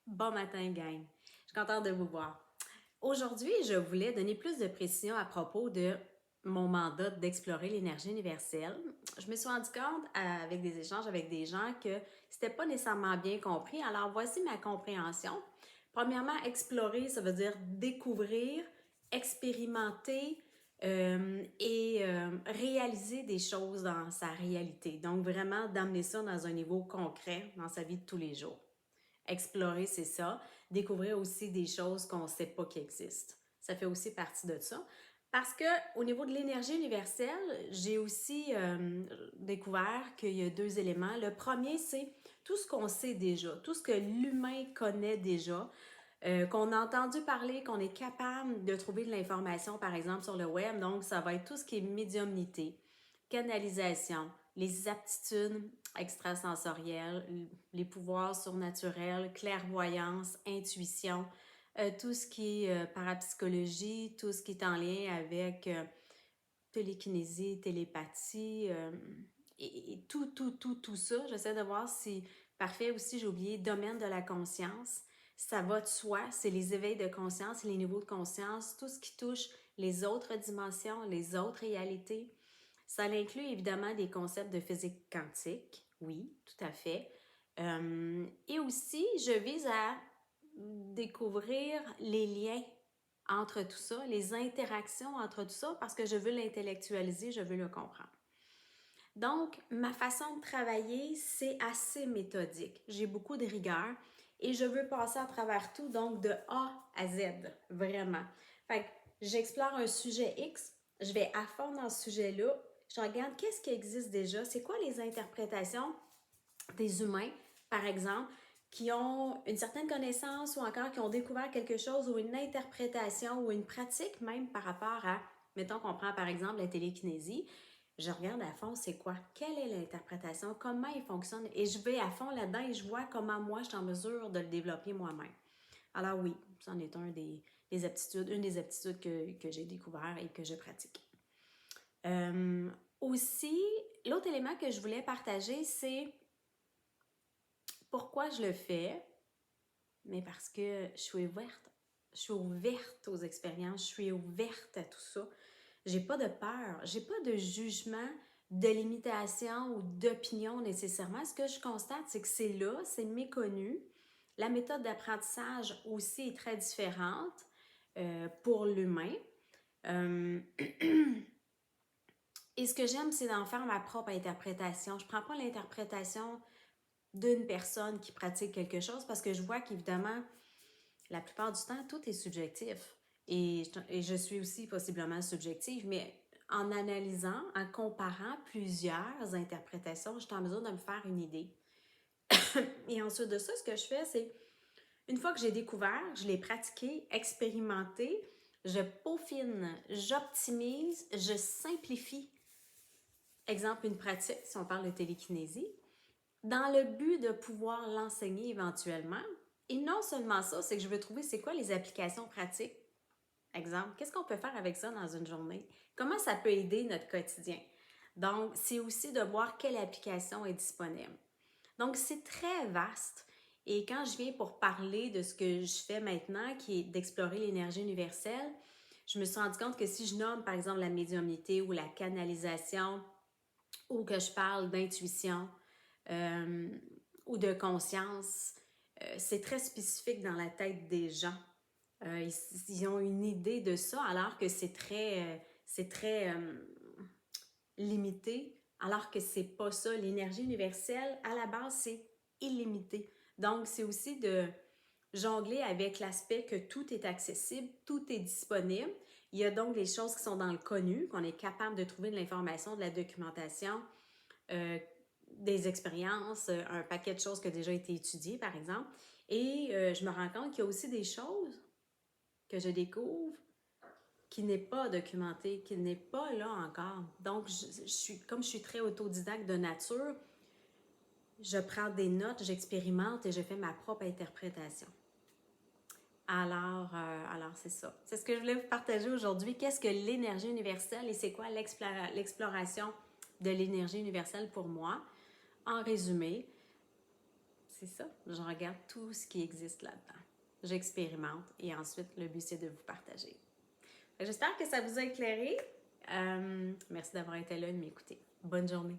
Bon matin, gang. Je suis contente de vous voir. Aujourd'hui, je voulais donner plus de précision à propos de mon mandat d'explorer l'énergie universelle. Je me suis rendu compte avec des échanges avec des gens que c'était pas nécessairement bien compris. Alors, voici ma compréhension. Premièrement, explorer, ça veut dire découvrir, expérimenter et réaliser des choses dans sa réalité. Donc, vraiment d'amener ça dans un niveau concret dans sa vie de tous les jours. Explorer, c'est ça. Découvrir aussi des choses qu'on ne sait pas qui existent. Ça fait aussi partie de ça. Parce que au niveau de l'énergie universelle, j'ai aussi découvert qu'il y a deux éléments. Le premier, c'est tout ce qu'on sait déjà, tout ce que l'humain connaît déjà, qu'on a entendu parler, qu'on est capable de trouver de l'information, par exemple, sur le web. Donc, ça va être tout ce qui est médiumnité, canalisation, les aptitudes extrasensorielles, les pouvoirs surnaturels, clairvoyance, intuition, tout ce qui est parapsychologie, tout ce qui est en lien avec télékinésie, télépathie, et tout ça. J'essaie de voir si, parfait aussi, j'ai oublié, domaine de la conscience. Ça va de soi, c'est les éveils de conscience, les niveaux de conscience, tout ce qui touche les autres dimensions, les autres réalités. Ça inclut évidemment des concepts de physique quantique, oui, tout à fait. Et aussi, je vise à découvrir les liens entre tout ça, les interactions entre tout ça, parce que je veux l'intellectualiser, je veux le comprendre. Donc, ma façon de travailler, c'est assez méthodique. J'ai beaucoup de rigueur et je veux passer à travers tout, donc de A à Z, vraiment. Fait que j'explore un sujet X, je vais à fond dans ce sujet-là, je regarde qu'est-ce qui existe déjà, c'est quoi les interprétations des humains, par exemple, qui ont une certaine connaissance ou encore qui ont découvert quelque chose ou une interprétation ou une pratique même par rapport à, mettons qu'on prend par exemple la télékinésie, je regarde à fond c'est quoi, quelle est l'interprétation, comment il fonctionne et je vais à fond là-dedans et je vois comment moi je suis en mesure de le développer moi-même. Alors oui, c'en est des aptitudes, une des aptitudes que j'ai découvert et que je pratique. Aussi, l'autre élément que je voulais partager, c'est pourquoi je le fais, mais parce que je suis ouverte. Je suis ouverte aux expériences, je suis ouverte à tout ça. J'ai pas de peur, j'ai pas de jugement, de limitation ou d'opinion nécessairement. Ce que je constate, c'est que c'est là, c'est méconnu. La méthode d'apprentissage aussi est très différente pour l'humain. Euh, Et ce que j'aime, c'est d'en faire ma propre interprétation. Je ne prends pas l'interprétation d'une personne qui pratique quelque chose parce que je vois qu'évidemment, la plupart du temps, tout est subjectif. Et je suis aussi possiblement subjective, mais en analysant, en comparant plusieurs interprétations, je suis en mesure de me faire une idée. Et ensuite de ça, ce que je fais, c'est une fois que j'ai découvert, je l'ai pratiqué, expérimenté, je peaufine, j'optimise, je simplifie. Exemple, une pratique, si on parle de télékinésie, dans le but de pouvoir l'enseigner éventuellement. Et non seulement ça, c'est que je veux trouver c'est quoi les applications pratiques. Exemple, qu'est-ce qu'on peut faire avec ça dans une journée? Comment ça peut aider notre quotidien? Donc, c'est aussi de voir quelle application est disponible. Donc, c'est très vaste. Et quand je viens pour parler de ce que je fais maintenant, qui est d'explorer l'énergie universelle, je me suis rendu compte que si je nomme, par exemple, la médiumnité ou la canalisation, ou que je parle d'intuition euh, ou de conscience, c'est très spécifique dans la tête des gens. Ils ont une idée de ça alors que c'est très limité, alors que c'est pas ça. L'énergie universelle, à la base, c'est illimité. Donc, c'est aussi de jongler avec l'aspect que tout est accessible, tout est disponible. Il y a donc des choses qui sont dans le connu, qu'on est capable de trouver de l'information, de la documentation, euh, des expériences, un paquet de choses qui ont déjà été étudiées, par exemple. Et je me rends compte qu'il y a aussi des choses que je découvre qui n'est pas documenté, qui n'est pas là encore. Donc, comme je suis très autodidacte de nature, je prends des notes, j'expérimente et je fais ma propre interprétation. Alors c'est ça. C'est ce que je voulais vous partager aujourd'hui. Qu'est-ce que l'énergie universelle et c'est quoi l'exploration de l'énergie universelle pour moi? En résumé, c'est ça. Je regarde tout ce qui existe là-dedans. J'expérimente et ensuite, le but, c'est de vous partager. J'espère que ça vous a éclairé. Merci d'avoir été là et de m'écouter. Bonne journée.